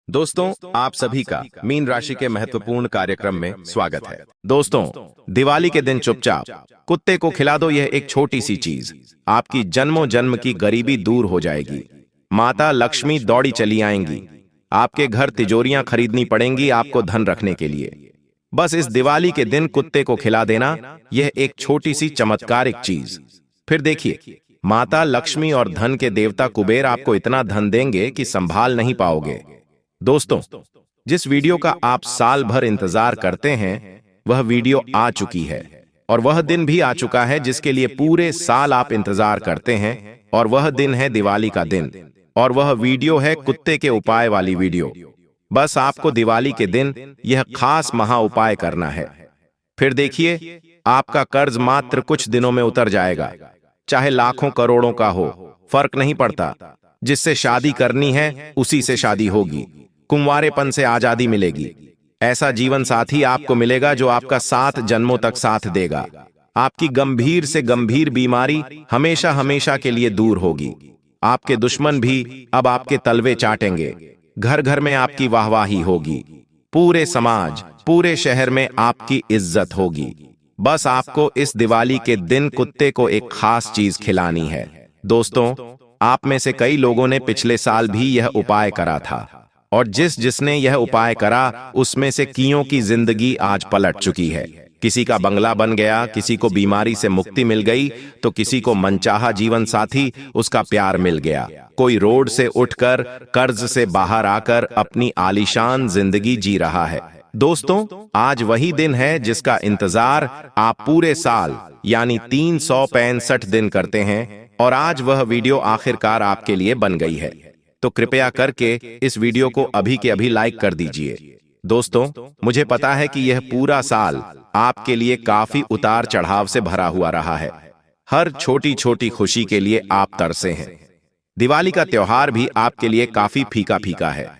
दोस्तों, आप सभी का मीन राशि के महत्वपूर्ण कार्यक्रम में स्वागत है। दोस्तों, दिवाली के दिन चुपचाप कुत्ते को खिला दो यह एक छोटी सी चीज, आपकी जन्मों जन्म की गरीबी दूर हो जाएगी। माता लक्ष्मी दौड़ी चली आएंगी। आपके घर तिजोरियां खरीदनी पड़ेंगी आपको धन रखने के लिए। बस इस दिवाली के दिन कुत्ते को खिला देना यह एक छोटी सी चमत्कारिक चीज। फिर देखिए, माता लक्ष्मी और धन के देवता कुबेर आपको इतना धन देंगे कि संभाल नहीं पाओगे। दोस्तों, जिस वीडियो का आप साल भर इंतजार करते हैं वह वीडियो आ चुकी है, और वह दिन भी आ चुका है जिसके लिए पूरे साल आप इंतजार करते हैं, और वह दिन है दिवाली का दिन। और वह वीडियो है कुत्ते के उपाय वाली वीडियो। बस आपको दिवाली के दिन यह खास महा उपाय करना है। फिर देखिए, आपका कर्ज मात्र कुछ दिनों में उतर जाएगा। चाहे लाखों करोड़ों का हो, फर्क नहीं पड़ता। जिससे शादी करनी है उसी से शादी होगी। कुंवारेपन से आजादी मिलेगी। ऐसा जीवन साथी आपको मिलेगा जो आपका 7 जन्मों तक साथ देगा। आपकी गंभीर से गंभीर बीमारी हमेशा हमेशा के लिए दूर होगी। आपके दुश्मन भी अब आपके तलवे चाटेंगे। घर घर में आपकी वाहवाही होगी। पूरे समाज, पूरे शहर में आपकी इज्जत होगी। बस आपको इस दिवाली के दिन कुत्ते को एक खास चीज खिलानी है। दोस्तों, आप में से कई लोगों ने पिछले साल भी यह उपाय करा था, और जिसने यह उपाय करा उसमें से कियों की जिंदगी आज पलट चुकी है। किसी का बंगला बन गया, किसी को बीमारी से मुक्ति मिल गई, तो किसी को मनचाहा जीवन साथी, उसका प्यार मिल गया। कोई रोड से उठकर कर्ज से बाहर आकर अपनी आलीशान जिंदगी जी रहा है। दोस्तों, आज वही दिन है जिसका इंतजार आप पूरे साल यानी 365 दिन करते हैं, और आज वह वीडियो आखिरकार आपके लिए बन गई है। तो कृपया करके इस वीडियो को अभी के अभी लाइक कर दीजिए। दोस्तों, मुझे पता है कि यह पूरा साल आपके लिए काफी उतार चढ़ाव से भरा हुआ रहा है। हर छोटी छोटी खुशी के लिए आप तरसे हैं। दिवाली का त्योहार भी आपके लिए काफी फीका फीका है।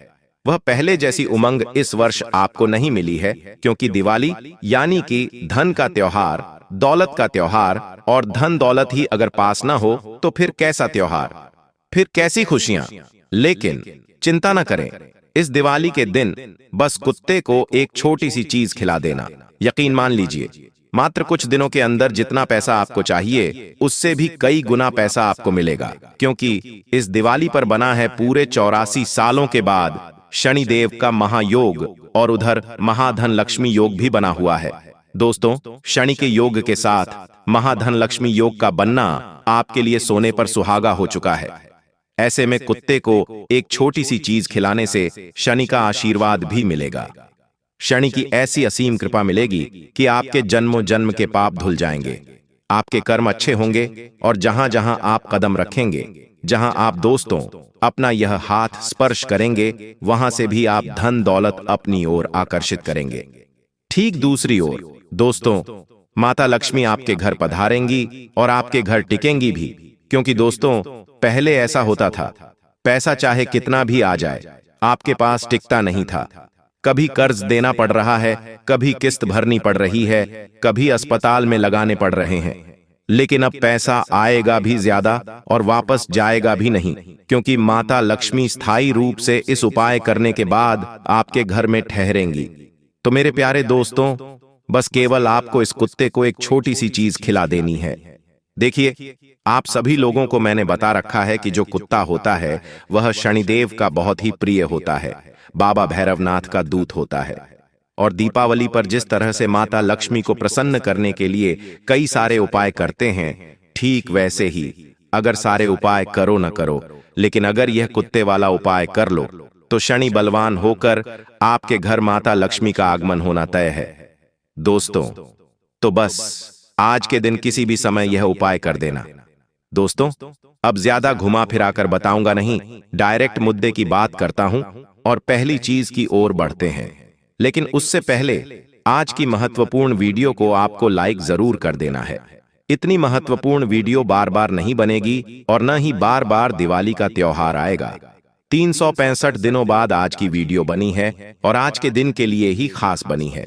वह पहले जैसी उमंग इस वर्ष आपको नहीं मिली है, क्योंकि दिवाली यानी कि धन का त्योहार, दौलत का त्योहार, और धन दौलत ही अगर पास ना हो तो फिर कैसा त्योहार, फिर कैसी खुशियां। लेकिन चिंता न करें, इस दिवाली के दिन बस कुत्ते को एक छोटी सी चीज खिला देना। यकीन मान लीजिए, मात्र कुछ दिनों के अंदर जितना पैसा आपको चाहिए उससे भी कई गुना पैसा आपको मिलेगा, क्योंकि इस दिवाली पर बना है पूरे 84 सालों के बाद शनिदेव का महायोग, और उधर महाधन लक्ष्मी योग भी बना हुआ है। दोस्तों, शनि के योग के साथ महाधन लक्ष्मी योग का बनना आपके लिए सोने पर सुहागा हो चुका है। ऐसे में कुत्ते को एक छोटी सी चीज खिलाने से शनि का आशीर्वाद भी मिलेगा। शनि की ऐसी असीम कृपा मिलेगी कि आपके जन्मों जन्म के पाप धुल जाएंगे। आपके कर्म अच्छे होंगे, और जहां जहां आप कदम रखेंगे, जहां आप दोस्तों अपना यह हाथ स्पर्श करेंगे, वहां से भी आप धन दौलत अपनी ओर आकर्षित करेंगे। ठीक दूसरी ओर दोस्तों, माता लक्ष्मी आपके घर पधारेंगी और आपके घर टिकेंगी भी, क्योंकि दोस्तों, पहले ऐसा होता था, पैसा चाहे कितना भी आ जाए आपके पास टिकता नहीं था। कभी कर्ज देना पड़ रहा है, कभी किस्त भरनी पड़ रही है, कभी अस्पताल में लगाने पड़ रहे हैं। लेकिन अब पैसा आएगा भी ज्यादा और वापस जाएगा भी नहीं, क्योंकि माता लक्ष्मी स्थायी रूप से इस उपाय करने के बाद आपके घर में ठहरेंगी। तो मेरे प्यारे दोस्तों, बस केवल आपको इस कुत्ते को एक छोटी सी चीज खिला देनी है। देखिए, आप सभी लोगों को मैंने बता रखा है कि जो कुत्ता होता है वह शनिदेव का बहुत ही प्रिय होता है, बाबा भैरवनाथ का दूत होता है। और दीपावली पर जिस तरह से माता लक्ष्मी को प्रसन्न करने के लिए कई सारे उपाय करते हैं, ठीक वैसे ही अगर सारे उपाय करो न करो, लेकिन अगर यह कुत्ते वाला उपाय कर लो तो शनि बलवान होकर आपके घर माता लक्ष्मी का आगमन होना तय है। दोस्तों, तो बस आज के दिन किसी भी समय यह उपाय कर देना। दोस्तों, अब ज्यादा घुमा फिराकर बताऊंगा नहीं, डायरेक्ट मुद्दे की बात करता हूं और पहली चीज की ओर बढ़ते हैं। लेकिन उससे पहले आज की महत्वपूर्ण वीडियो को आपको लाइक जरूर कर देना है। इतनी महत्वपूर्ण वीडियो बार बार नहीं बनेगी, और न ही बार बार दिवाली का त्योहार आएगा। 365 दिनों बाद आज की वीडियो बनी है, और आज के दिन के लिए ही खास बनी है।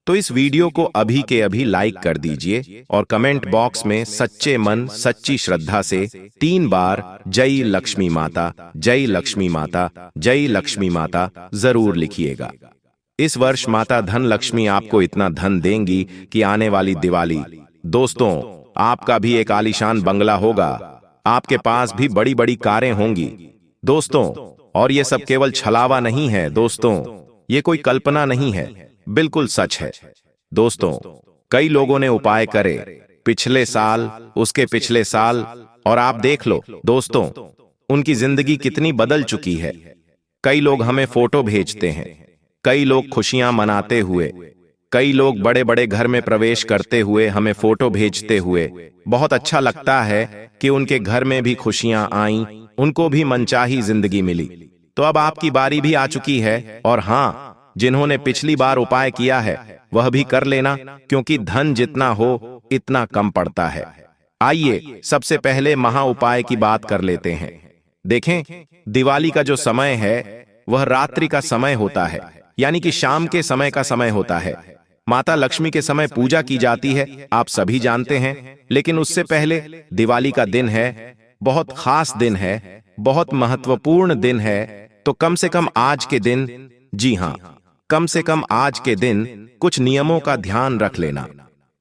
तो इस वीडियो को अभी के अभी लाइक कर दीजिए और कमेंट बॉक्स में सच्चे मन सच्ची श्रद्धा से 3 बार जय लक्ष्मी माता, जय लक्ष्मी माता, जय लक्ष्मी माता जरूर लिखिएगा। इस वर्ष माता धन लक्ष्मी आपको इतना धन देंगी कि आने वाली दिवाली दोस्तों आपका भी एक आलीशान बंगला होगा, आपके पास भी बड़ी बड़ी कारें होंगी दोस्तों। और ये सब केवल छलावा नहीं है दोस्तों, ये कोई कल्पना नहीं है, बिल्कुल सच है दोस्तों। कई लोगों ने उपाय करे पिछले साल, उसके पिछले साल, और आप देख लो दोस्तों उनकी जिंदगी कितनी बदल चुकी है। कई लोग हमें फोटो भेजते हैं, कई लोग खुशियां मनाते हुए, कई लोग बड़े बड़े घर में प्रवेश करते हुए हमें फोटो भेजते हुए बहुत अच्छा लगता है कि उनके घर में भी खुशियां आईं, उनको भी मनचाही जिंदगी मिली। तो अब आपकी बारी भी आ चुकी है, और हां, जिन्होंने पिछली बार उपाय किया है वह भी कर लेना, क्योंकि धन जितना हो इतना कम पड़ता है। आइए सबसे पहले महा उपाय की बात कर लेते हैं। देखें, दिवाली का जो समय है वह रात्रि का समय होता है, यानी कि शाम के समय का समय होता है। माता लक्ष्मी के समय पूजा की जाती है, आप सभी जानते हैं, लेकिन उससे पहले दिवाली का दिन है, बहुत खास दिन है, बहुत महत्वपूर्ण दिन है। तो कम से कम आज के दिन, जी हां, कम से कम आज के दिन कुछ नियमों का ध्यान रख लेना।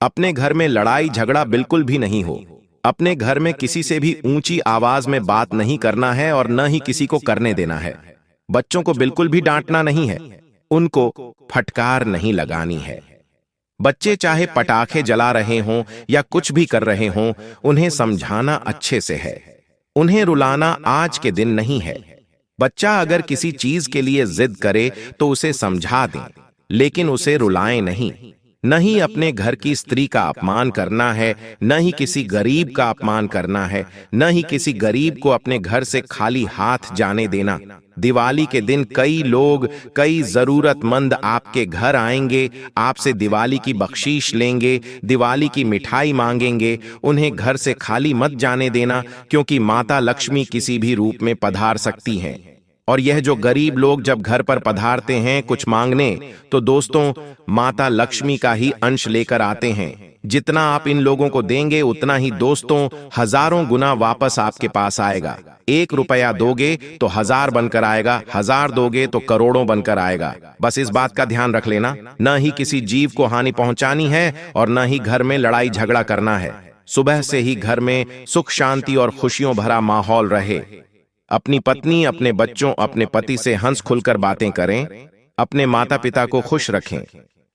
अपने घर में लड़ाई झगड़ा बिल्कुल भी नहीं हो। अपने घर में किसी से भी ऊंची आवाज में बात नहीं करना है और न ही किसी को करने देना है। बच्चों को बिल्कुल भी डांटना नहीं है, उनको फटकार नहीं लगानी है। बच्चे चाहे पटाखे जला रहे हों या कुछ भी कर रहे हों, उन्हें समझाना अच्छे से है, उन्हें रुलाना आज के दिन नहीं है। बच्चा अगर किसी चीज के लिए जिद करे तो उसे समझा दें, लेकिन उसे रुलाएं नहीं। न ही अपने घर की स्त्री का अपमान करना है, न ही किसी गरीब का अपमान करना है, न ही किसी गरीब को अपने घर से खाली हाथ जाने देना। दिवाली के दिन कई लोग, कई जरूरतमंद आपके घर आएंगे, आपसे दिवाली की बख्शीश लेंगे, दिवाली की मिठाई मांगेंगे। उन्हें घर से खाली मत जाने देना, क्योंकि माता लक्ष्मी किसी भी रूप में पधार सकती हैं। और यह जो गरीब लोग जब घर पर पधारते हैं कुछ मांगने, तो दोस्तों माता लक्ष्मी का ही अंश लेकर आते हैं। जितना आप इन लोगों को देंगे उतना ही दोस्तों हजारों गुना वापस आपके पास आएगा। 1 रुपया दोगे तो 1000 बनकर आएगा, 1000 दोगे तो करोड़ों बनकर आएगा। बस इस बात का ध्यान रख लेना, न ही किसी जीव को हानि पहुंचानी है और न ही घर में लड़ाई झगड़ा करना है। सुबह से ही घर में सुख शांति और खुशियों भरा माहौल रहे। अपनी पत्नी, अपने बच्चों, अपने पति से हंस खुलकर बातें करें, अपने माता पिता को खुश रखें।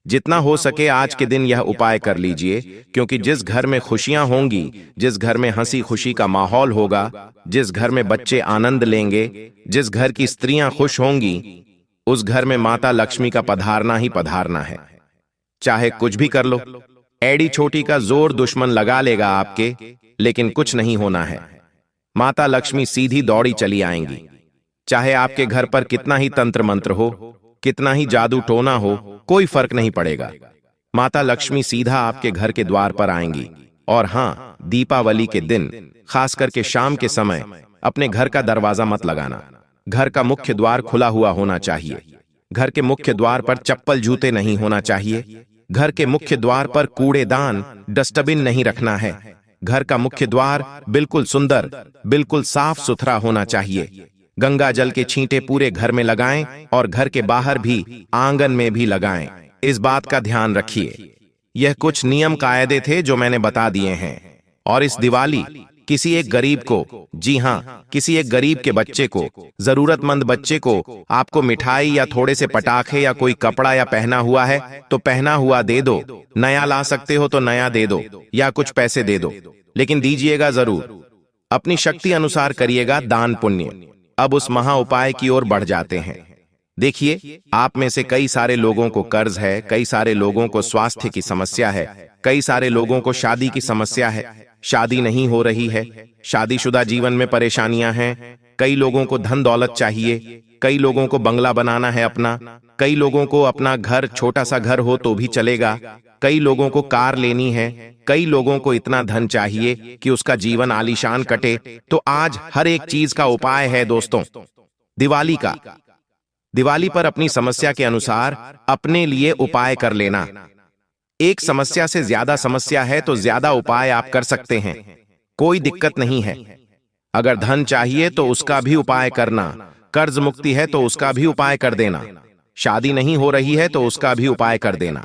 जितना हो सके आज के दिन यह उपाय कर लीजिए, क्योंकि जिस घर में खुशियां होंगी, जिस घर में हंसी खुशी का माहौल होगा, जिस घर में बच्चे आनंद लेंगे, जिस घर की स्त्रियां खुश होंगी, उस घर में माता लक्ष्मी का पधारना ही पधारना है। चाहे कुछ भी कर लो, एड़ी छोटी का जोर दुश्मन लगा लेगा आपके, लेकिन कुछ नहीं होना है। माता लक्ष्मी सीधी दौड़ी चली आएंगी। चाहे आपके घर पर कितना ही तंत्र मंत्र हो, कितना ही जादू टोना हो, कोई फर्क नहीं पड़ेगा। माता लक्ष्मी सीधा आपके घर के द्वार पर आएंगी। और हां, दीपावली के दिन, खास करके शाम के समय, अपने घर का दरवाजा मत लगाना। घर का मुख्य द्वार खुला हुआ होना चाहिए। घर के मुख्य द्वार पर चप्पल जूते नहीं होना चाहिए। घर के मुख्य द्वार पर कूड़ेदान, डस्टबिन नहीं रखना है। घर का मुख्य द्वार बिल्कुल सुंदर, बिल्कुल साफ सुथरा होना चाहिए। गंगा जल के छींटे पूरे घर में लगाएं और घर के बाहर भी, आंगन में भी लगाएं। इस बात का ध्यान रखिए। यह कुछ नियम कायदे थे जो मैंने बता दिए हैं। और इस दिवाली किसी एक गरीब को, जी हां, किसी एक गरीब के बच्चे को, जरूरतमंद बच्चे को आपको मिठाई या थोड़े से पटाखे या कोई कपड़ा या पहना हुआ है तो पहना हुआ दे दो। नया ला सकते हो तो नया दे दो या कुछ पैसे दे दो, लेकिन दीजिएगा जरूर। अपनी शक्ति अनुसार करिएगा दान पुण्य। अब उस महा उपाय की ओर बढ़ जाते हैं। देखिए, आप में से कई सारे लोगों को कर्ज है, कई सारे लोगों को स्वास्थ्य की समस्या है, कई सारे लोगों को शादी की समस्या है, शादी नहीं हो रही है, शादीशुदा जीवन में परेशानियां हैं, कई लोगों को धन दौलत चाहिए, कई लोगों को बंगला बनाना है अपना, कई लोगों को अपना घर, छोटा सा घर हो तो भी चलेगा, कई लोगों को कार लेनी है, कई लोगों को इतना धन चाहिए कि उसका जीवन आलीशान कटे। तो आज हर एक चीज का उपाय है दोस्तों। दिवाली का, दिवाली पर अपनी समस्या के अनुसार अपने लिए उपाय कर लेना। एक समस्या से ज्यादा समस्या है तो ज्यादा उपाय आप कर सकते हैं, कोई दिक्कत नहीं है। अगर धन चाहिए तो उसका भी उपाय करना, कर्ज मुक्ति है तो उसका भी उपाय कर देना, शादी नहीं हो रही है तो उसका भी उपाय कर देना।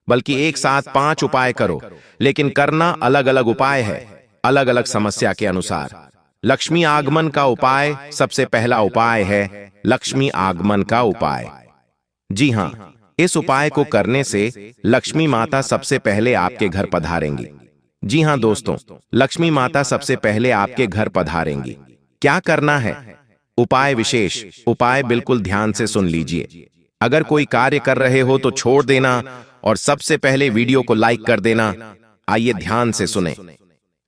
बल्कि एक साथ 5 उपाय करो, लेकिन करना अलग अलग उपाय है, अलग अलग समस्या के अनुसार। लक्ष्मी आगमन का उपाय सबसे पहला उपाय है, लक्ष्मी आगमन का उपाय। जी हां, इस उपाय को करने से लक्ष्मी माता सबसे पहले आपके घर पधारेंगी। जी हां दोस्तों, लक्ष्मी माता सबसे पहले आपके घर पधारेंगी। क्या करना है? उपाय विशेष उपाय बिल्कुल ध्यान से सुन लीजिए। अगर कोई कार्य कर रहे हो तो छोड़ देना और सबसे पहले वीडियो को लाइक कर देना। आइए ध्यान से सुने।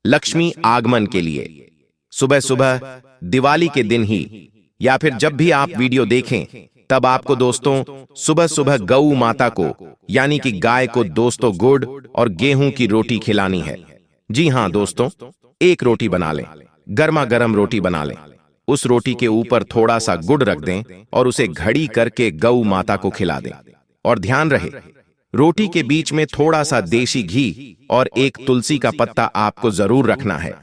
लक्ष्मी आगमन के लिए सुबह सुबह दिवाली के दिन ही या फिर जब भी आप वीडियो देखें, तब आपको दोस्तों सुबह सुबह गऊ माता को यानी कि गाय को दोस्तों गुड़ और गेहूं की रोटी खिलानी है। जी हां दोस्तों, एक रोटी बना लें, गर्मा गर्म रोटी बना लें। उस रोटी के ऊपर थोड़ा सा गुड़ रख दें और उसे घड़ी करके गऊ माता को खिला दें। और ध्यान रहे, रोटी के बीच में थोड़ा सा देसी घी और एक तुलसी का पत्ता आपको जरूर रखना है।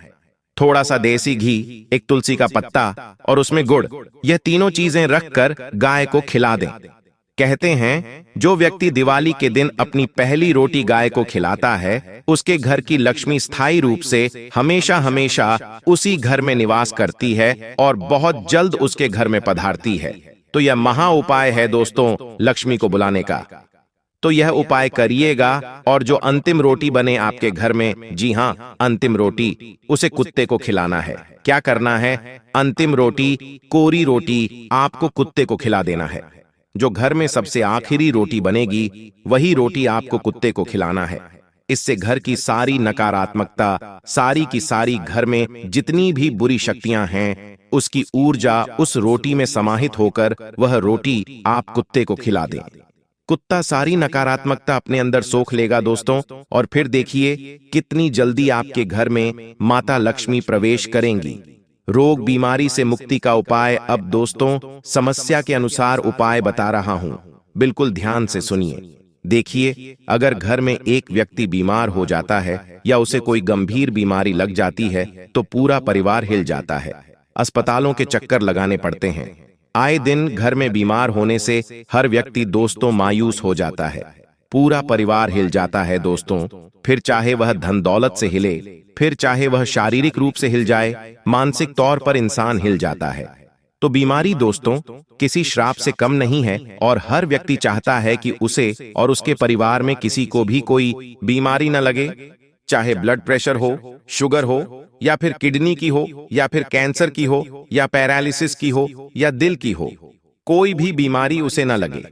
थोड़ा सा देसी घी, एक तुलसी का पत्ता और उसमें गुड़, यह तीनों चीजें रखकर गाय को खिला दें। कहते हैं जो व्यक्ति दिवाली के दिन अपनी पहली रोटी गाय को खिलाता है, उसके घर की लक्ष्मी स्थायी रूप से हमेशा हमेशा उसी घर में निवास करती है और बहुत जल्द उसके घर में पधारती है। तो यह महा उपाय है दोस्तों लक्ष्मी को बुलाने का। तो यह उपाय करिएगा और जो अंतिम रोटी बने आपके घर में, जी हां अंतिम रोटी, उसे कुत्ते को खिलाना है। क्या करना है? अंतिम रोटी, कोरी रोटी आपको कुत्ते को खिला देना है। जो घर में सबसे आखिरी रोटी बनेगी, वही रोटी आपको कुत्ते को खिलाना है। इससे घर की सारी नकारात्मकता, सारी की सारी घर में जितनी भी बुरी शक्तियां हैं, उसकी ऊर्जा उस रोटी में समाहित होकर वह रोटी आप कुत्ते को खिला दें। कुत्ता सारी नकारात्मकता अपने अंदर सोख लेगा दोस्तों, और फिर देखिए कितनी जल्दी आपके घर में माता लक्ष्मी प्रवेश करेंगी। रोग बीमारी से मुक्ति का उपाय अब दोस्तों समस्या के अनुसार उपाय बता रहा हूं, बिल्कुल ध्यान से सुनिए। देखिए, अगर घर में एक व्यक्ति बीमार हो जाता है या उसे कोई गंभीर बीमारी लग जाती है तो पूरा परिवार हिल जाता है, अस्पतालों के चक्कर लगाने पड़ते हैं। आए दिन घर में बीमार होने से हर व्यक्ति दोस्तों मायूस हो जाता है, पूरा परिवार हिल जाता है दोस्तों। फिर चाहे वह धन दौलत से हिले, फिर चाहे वह शारीरिक रूप से हिल जाए, मानसिक तौर पर इंसान हिल जाता है। तो बीमारी दोस्तों किसी श्राप से कम नहीं है और हर व्यक्ति चाहता है कि उसे और उसके परिवार में किसी को भी कोई बीमारी न लगे, चाहे ब्लड प्रेशर हो, शुगर हो, या फिर किडनी की हो, या फिर कैंसर की हो, या पैरालिसिस की हो, या दिल की हो, कोई भी बीमारी उसे न लगे।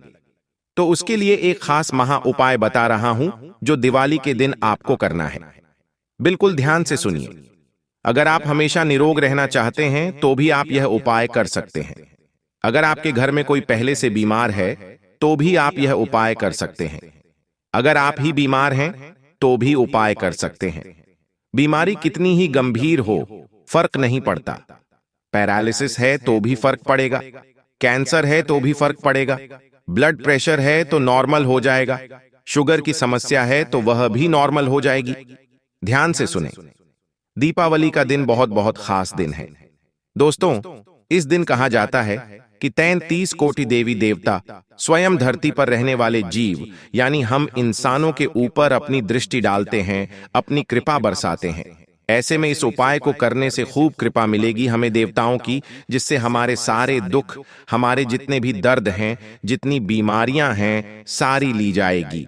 तो उसके लिए एक खास महा उपाय बता रहा हूं जो दिवाली के दिन आपको करना है। बिल्कुल ध्यान से सुनिए। अगर आप हमेशा निरोग रहना चाहते हैं तो भी आप यह उपाय कर सकते हैं। अगर आपके घर में कोई पहले से बीमार है तो भी आप यह उपाय कर सकते हैं। अगर आप ही बीमार हैं तो भी उपाय कर सकते हैं। बीमारी कितनी ही गंभीर हो, फर्क नहीं पड़ता। पैरालिसिस है तो भी फर्क पड़ेगा, कैंसर है तो भी फर्क पड़ेगा, ब्लड प्रेशर है तो नॉर्मल हो जाएगा, शुगर की समस्या है तो वह भी नॉर्मल हो जाएगी। ध्यान से सुने। दीपावली का दिन बहुत बहुत खास दिन है दोस्तों। इस दिन कहा जाता है कि 33 कोटि देवी देवता स्वयं धरती पर रहने वाले जीव यानी हम इंसानों के ऊपर अपनी दृष्टि डालते हैं, अपनी कृपा बरसाते हैं। ऐसे में इस उपाय को करने से खूब कृपा मिलेगी हमें देवताओं की, जिससे हमारे सारे दुख, हमारे जितने भी दर्द हैं, जितनी बीमारियां हैं, सारी ली जाएगी।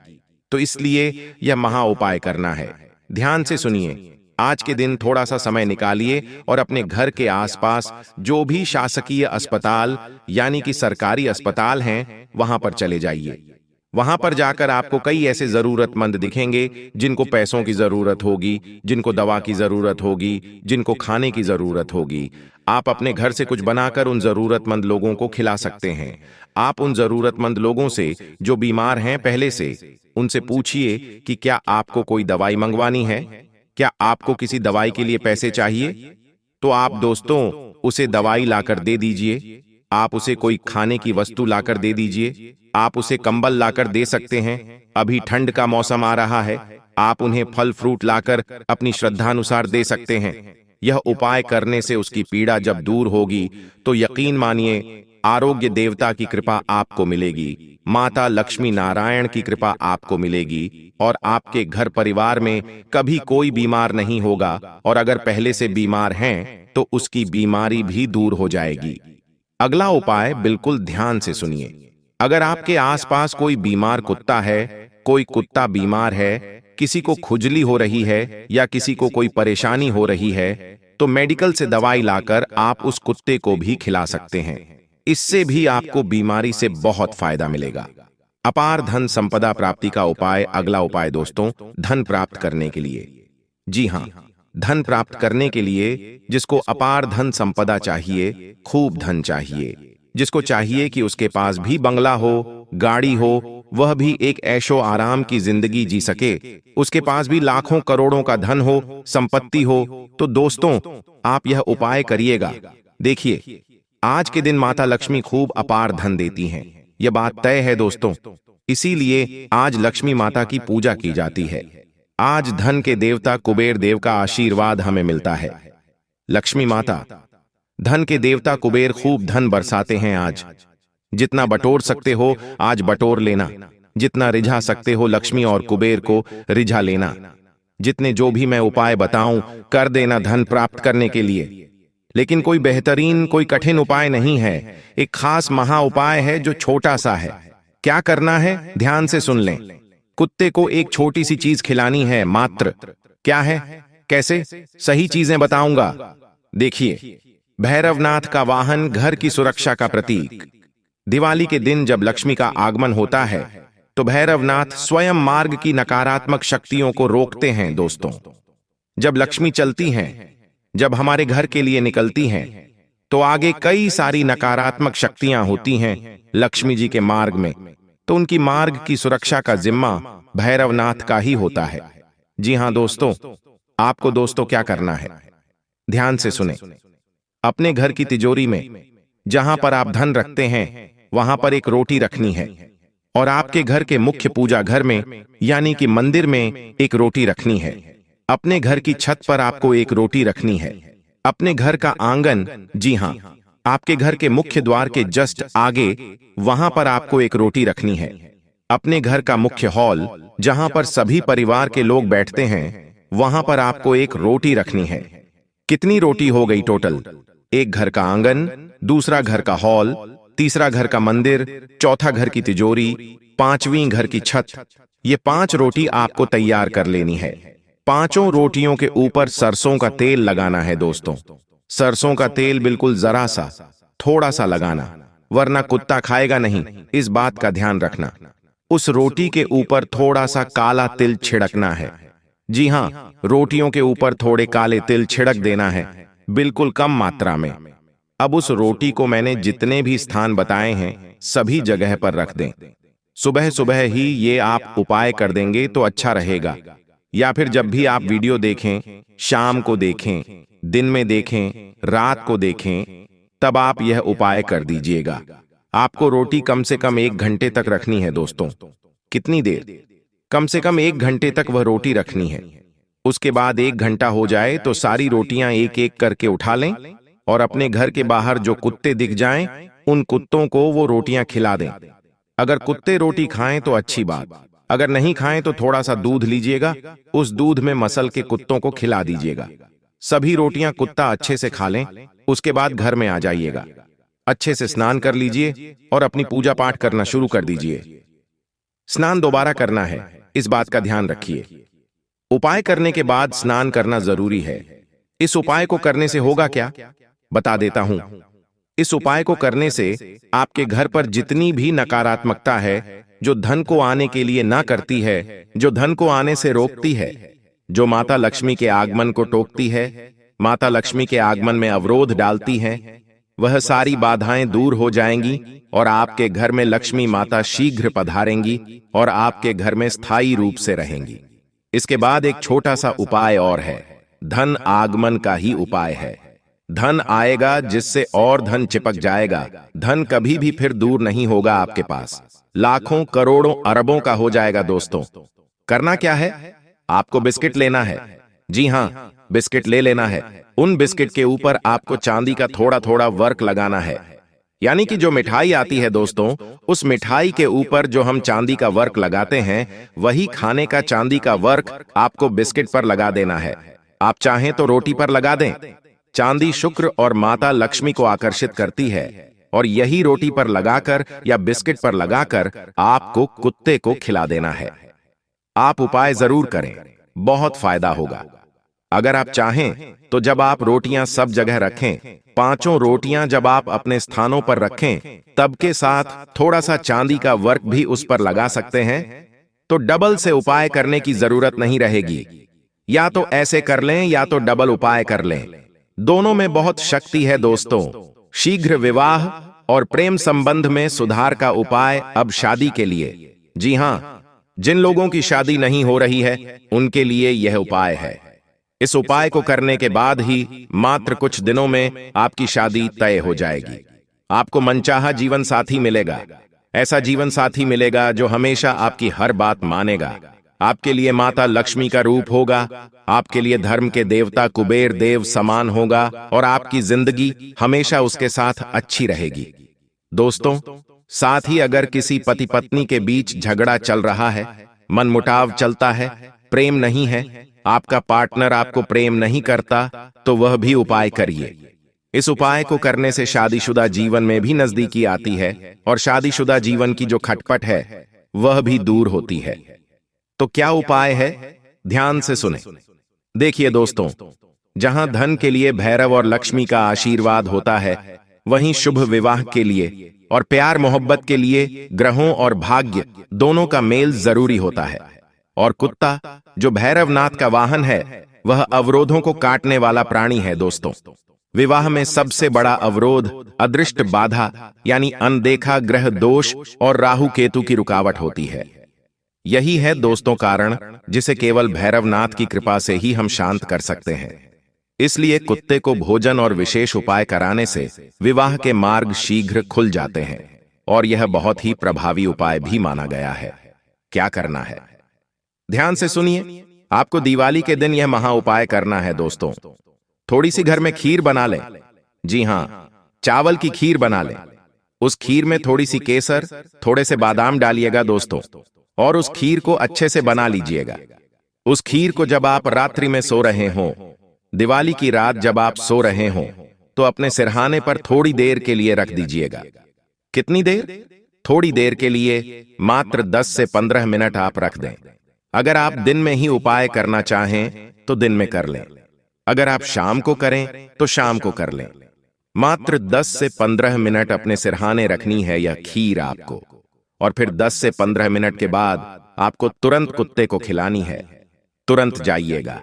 तो इसलिए यह महा उपाय करना है। ध्यान से सुनिए। आज के दिन थोड़ा सा समय निकालिए और अपने घर के आसपास जो भी शासकीय अस्पताल यानी कि सरकारी अस्पताल हैं, वहां पर चले जाइए। वहां पर जाकर आपको कई ऐसे जरूरतमंद दिखेंगे जिनको पैसों की जरूरत होगी, जिनको दवा की जरूरत होगी, जिनको खाने की जरूरत होगी। आप अपने घर से कुछ बनाकर उन जरूरतमंद लोगों को खिला सकते हैं। आप उन जरूरतमंद लोगों से जो बीमार हैं पहले से, उनसे पूछिए कि क्या आपको कोई दवाई मंगवानी है, क्या आपको किसी दवाई के लिए पैसे चाहिए, तो आप दोस्तों उसे दवाई लाकर दे दीजिए। आप उसे कोई खाने की वस्तु लाकर दे दीजिए। आप उसे कंबल लाकर दे सकते हैं। अभी ठंड का मौसम आ रहा है, आप उन्हें फल फ्रूट लाकर अपनी श्रद्धानुसार दे सकते हैं। यह उपाय करने से उसकी पीड़ा जब दूर होगी तो यकीन मानिए आरोग्य देवता की कृपा आपको मिलेगी, माता लक्ष्मी नारायण की कृपा आपको मिलेगी और आपके घर परिवार में कभी कोई बीमार नहीं होगा, और अगर पहले से बीमार हैं तो उसकी बीमारी भी दूर हो जाएगी। अगला उपाय बिल्कुल ध्यान से सुनिए। अगर आपके आसपास कोई बीमार कुत्ता है, कोई कुत्ता बीमार है, किसी को खुजली हो रही है या किसी को कोई परेशानी हो रही है, तो मेडिकल से दवाई लाकर आप उस कुत्ते को भी खिला सकते हैं। इससे भी आपको बीमारी से बहुत फायदा मिलेगा। अपार धन संपदा प्राप्ति का उपाय। अगला उपाय दोस्तों, धन प्राप्त करने के लिए। जी हाँ, धन प्राप्त करने के लिए जिसको अपार धन संपदा चाहिए, खूब धन चाहिए, जिसको चाहिए कि उसके पास भी बंगला हो, गाड़ी हो, वह भी एक ऐशो आराम की जिंदगी जी सके, उसके पास भी लाखों करोड़ों का धन हो, संपत्ति हो, तो दोस्तों आप यह उपाय करिएगा। देखिए, आज के दिन माता लक्ष्मी खूब अपार धन देती हैं, यह बात तय है दोस्तों। इसीलिए आज लक्ष्मी माता की पूजा की जाती है। आज धन के देवता कुबेर देव का आशीर्वाद हमें मिलता है। लक्ष्मी माता, धन के देवता कुबेर खूब धन बरसाते हैं। आज जितना बटोर सकते हो आज बटोर लेना, जितना रिझा सकते हो लक्ष्मी और कुबेर को रिझा लेना। जितने जो भी मैं उपाय बताऊं कर देना धन प्राप्त करने के लिए। लेकिन कोई बेहतरीन, कोई कठिन उपाय नहीं है, एक खास महा उपाय है जो छोटा सा है। क्या करना है, ध्यान से सुन लें। कुत्ते को एक छोटी सी चीज खिलानी है मात्र। क्या है, कैसे, सही चीजें बताऊंगा। देखिए, भैरवनाथ का वाहन, घर की सुरक्षा का प्रतीक। दिवाली के दिन जब लक्ष्मी का आगमन होता है तो भैरवनाथ स्वयं मार्ग की नकारात्मक शक्तियों को रोकते हैं दोस्तों। जब लक्ष्मी चलती हैं, जब हमारे घर के लिए निकलती हैं, तो आगे कई सारी नकारात्मक शक्तियां होती हैं लक्ष्मी जी के मार्ग में, तो उनकी मार्ग की सुरक्षा का जिम्मा भैरवनाथ का ही होता है। जी हां दोस्तों, आपको दोस्तों क्या करना है, ध्यान से सुने। अपने घर की तिजोरी में जहां पर आप धन रखते हैं वहां पर एक रोटी रखनी है, और आपके घर के मुख्य पूजा घर में यानी कि मंदिर में एक रोटी रखनी है। अपने घर की छत पर आपको एक रोटी रखनी है। अपने घर का आंगन, जी हां, आपके घर के मुख्य द्वार के जस्ट आगे, वहां पर आपको एक रोटी रखनी है। अपने घर का मुख्य हॉल जहां पर सभी परिवार के लोग बैठते हैं, वहां पर आपको एक रोटी रखनी है। कितनी रोटी हो गई टोटल? एक घर का आंगन, दूसरा घर का हॉल, तीसरा घर का मंदिर, चौथा घर की तिजोरी, पांचवीं घर की छत। ये 5 रोटी आपको तैयार कर लेनी है। पांचों रोटियों के ऊपर सरसों का तेल लगाना है दोस्तों। सरसों का तेल बिल्कुल जरा सा, थोड़ा सा लगाना, वरना कुत्ता खाएगा नहीं, इस बात का ध्यान रखना। उस रोटी के ऊपर थोड़ा सा काला तिल छिड़कना है। जी हां, रोटियों के ऊपर थोड़े काले तिल छिड़क देना है, बिल्कुल कम मात्रा में। अब उस रोटी को मैंने जितने भी स्थान बताए हैं सभी जगह पर रख दें। सुबह सुबह ही ये आप उपाय कर देंगे तो अच्छा रहेगा, या फिर जब भी आप वीडियो देखें, शाम को देखें, दिन में देखें, रात को देखें, तब आप यह उपाय कर दीजिएगा। आपको रोटी कम से कम 1 घंटे तक रखनी है दोस्तों। कितनी देर? कम से कम 1 घंटे तक वह रोटी रखनी है। उसके बाद 1 घंटा हो जाए तो सारी रोटियां एक एक करके उठा लें और अपने घर के बाहर जो कुत्ते दिख जाएं, उन कुत्तों को वो रोटियां खिला दें। अगर कुत्ते रोटी खाएं तो अच्छी बात, अगर नहीं खाएं तो थोड़ा सा दूध लीजिएगा, उस दूध में मसल के कुत्तों को खिला दीजिएगा। सभी रोटियां कुत्ता अच्छे से खा लें, उसके बाद घर में आ जाइएगा। अच्छे से स्नान कर लीजिए और अपनी पूजा पाठ करना शुरू कर दीजिए। स्नान दोबारा करना है, इस बात का ध्यान रखिए। उपाय करने के बाद स्नान करना जरूरी है। इस उपाय को करने से होगा क्या, बता देता हूं। इस उपाय को करने से आपके घर पर जितनी भी नकारात्मकता है, जो धन को आने के लिए ना करती है, जो धन को आने से रोकती है, जो माता लक्ष्मी के आगमन को टोकती है, माता लक्ष्मी के आगमन में अवरोध डालती है, वह सारी बाधाएं दूर हो जाएंगी और आपके घर में लक्ष्मी माता शीघ्र पधारेंगी और आपके घर में स्थायी रूप से रहेंगी। इसके बाद एक छोटा सा उपाय और है, धन आगमन का ही उपाय है। धन आएगा जिससे और धन चिपक जाएगा। धन कभी भी फिर दूर नहीं होगा आपके पास। लाखों करोड़ों अरबों का हो जाएगा दोस्तों। करना क्या है? आपको बिस्किट लेना है। जी हां, बिस्किट ले लेना है। उन बिस्किट के ऊपर आपको चांदी का थोड़ा थोड़ा वर्क लगाना है। यानी कि जो मिठाई आती है दोस्तों, उस मिठाई के ऊपर जो हम चांदी का वर्क लगाते हैं, वही खाने का चांदी का वर्क आपको बिस्किट पर लगा देना है। आप चाहें तो रोटी पर लगा दें। चांदी शुक्र और माता लक्ष्मी को आकर्षित करती है, और यही रोटी पर लगाकर या बिस्किट पर लगाकर आपको कुत्ते को खिला देना है। आप उपाय जरूर करें, बहुत फायदा होगा। अगर आप चाहें तो जब आप रोटियां सब जगह रखें, पांचों रोटियां जब आप अपने स्थानों पर रखें, तब के साथ थोड़ा सा चांदी का वर्क भी उस पर लगा सकते हैं, तो डबल से उपाय करने की जरूरत नहीं रहेगी। या तो ऐसे कर लें या तो डबल उपाय कर लें। दोनों में बहुत शक्ति है दोस्तों। शीघ्र विवाह और प्रेम संबंध में सुधार का उपाय अब शादी के लिए। जी हां, जिन लोगों की शादी नहीं हो रही है, उनके लिए यह उपाय है। इस उपाय को करने के बाद ही मात्र कुछ दिनों में आपकी शादी तय हो जाएगी। आपको मनचाहा जीवन साथी मिलेगा। ऐसा जीवन साथी मिलेगा जो हमेशा आपकी हर बात मानेगा। आपके लिए माता लक्ष्मी का रूप होगा। आपके लिए धर्म के देवता कुबेर देव समान होगा, और आपकी जिंदगी हमेशा उसके साथ अच्छी रहेगी। दोस्तों, साथ ही अगर किसी पति पत्नी के बीच झगड़ा चल रहा है, मनमुटाव चलता है, प्रेम नहीं है, आपका पार्टनर आपको प्रेम नहीं करता, तो वह भी उपाय करिए। इस उपाय को करने से शादीशुदा जीवन में भी नजदीकी आती है, और शादीशुदा जीवन की जो खटपट है वह भी दूर होती है। तो क्या उपाय है? ध्यान से सुने। देखिए दोस्तों, जहां धन के लिए भैरव और लक्ष्मी का आशीर्वाद होता है, वहीं शुभ विवाह के लिए और प्यार मोहब्बत के लिए ग्रहों और भाग्य दोनों का मेल जरूरी होता है। और कुत्ता, जो भैरवनाथ का वाहन है, वह अवरोधों को काटने वाला प्राणी है दोस्तों। विवाह में सबसे बड़ा अवरोध अदृष्ट बाधा यानी अनदेखा ग्रह दोष और राहु केतु की रुकावट होती है। यही है दोस्तों कारण जिसे केवल भैरवनाथ की कृपा से ही हम शांत कर सकते हैं। इसलिए कुत्ते को भोजन और विशेष उपाय कराने से विवाह के मार्ग शीघ्र खुल जाते हैं, और यह बहुत ही प्रभावी उपाय भी माना गया है। क्या करना है? ध्यान से सुनिए। आपको दिवाली के दिन यह महा उपाय करना है दोस्तों। थोड़ी सी घर में खीर बना लें। जी हां, चावल की खीर बना लें। उस खीर में थोड़ी सी केसर, थोड़े से बादाम डालिएगा दोस्तों, और उस खीर को अच्छे से बना लीजिएगा। उस खीर को जब आप रात्रि में सो रहे हों, दिवाली की रात जब आप सो रहे हों, तो अपने सिरहाने पर थोड़ी देर के लिए रख दीजिएगा। कितनी देर? थोड़ी देर के लिए, मात्र 10 से 15 मिनट आप रख दें। अगर आप दिन में ही उपाय करना चाहें तो दिन में कर लें। अगर आप शाम को करें तो शाम को कर लें। मात्र 10 से 15 मिनट अपने सिरहाने रखनी है यह खीर आपको, और फिर 10 से 15 मिनट के बाद आपको तुरंत कुत्ते को खिलानी है। तुरंत जाइएगा।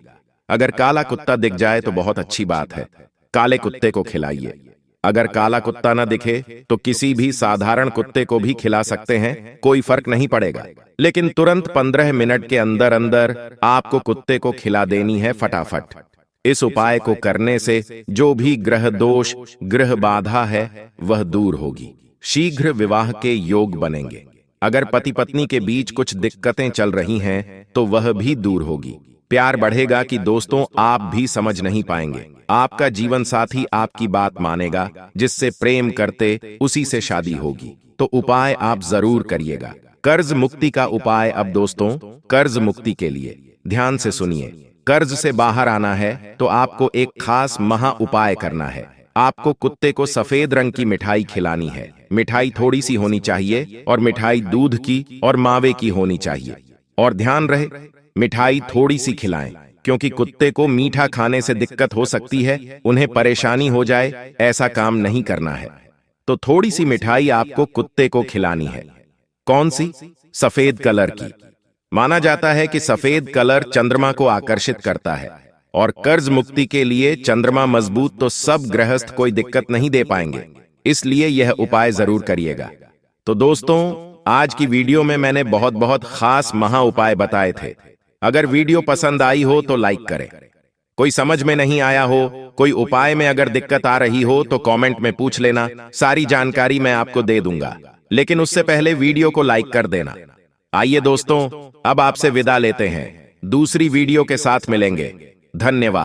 अगर काला कुत्ता दिख जाए तो बहुत अच्छी बात है, काले कुत्ते को खिलाइए। अगर काला कुत्ता न दिखे तो किसी भी साधारण कुत्ते को भी खिला सकते हैं, कोई फर्क नहीं पड़ेगा। लेकिन तुरंत 15 मिनट के अंदर अंदर आपको कुत्ते को खिला देनी है फटाफट। इस उपाय को करने से जो भी ग्रह दोष, ग्रह बाधा है, वह दूर होगी। शीघ्र विवाह के योग बनेंगे। अगर पति पत्नी के बीच कुछ दिक्कतें चल रही हैं तो वह भी दूर होगी। प्यार बढ़ेगा कि दोस्तों आप भी समझ नहीं पाएंगे। आपका जीवन साथी आपकी बात मानेगा, जिससे प्रेम करते उसी से शादी होगी। तो उपाय आप जरूर करिएगा। कर्ज मुक्ति का उपाय। अब दोस्तों, कर्ज मुक्ति के लिए ध्यान से सुनिए। कर्ज से बाहर आना है तो आपको एक खास महा उपाय करना है। आपको कुत्ते को सफेद रंग की मिठाई खिलानी है। मिठाई थोड़ी सी होनी चाहिए, और मिठाई दूध की और मावे की होनी चाहिए। और ध्यान रहे, मिठाई थोड़ी सी खिलाएं, क्योंकि कुत्ते को मीठा खाने से दिक्कत हो सकती है, उन्हें परेशानी हो जाए, ऐसा काम नहीं करना है। तो थोड़ी सी मिठाई आपको कुत्ते को खिलानी है। कौन सी? सफेद कलर की। माना जाता है कि सफेद कलर चंद्रमा को आकर्षित करता है, और कर्ज मुक्ति के लिए चंद्रमा मजबूत तो सब गृहस्थ कोई दिक्कत नहीं दे पाएंगे। इसलिए यह उपाय जरूर करिएगा। तो दोस्तों, आज की वीडियो में मैंने बहुत खास महा उपाय बताए थे। अगर वीडियो पसंद आई हो तो लाइक करें, कोई समझ में नहीं आया हो, कोई उपाय में अगर दिक्कत आ रही हो तो कमेंट में पूछ लेना, सारी जानकारी मैं आपको दे दूंगा। लेकिन उससे पहले वीडियो को लाइक कर देना। आइए दोस्तों, अब आपसे विदा लेते हैं, दूसरी वीडियो के साथ मिलेंगे। धन्यवाद।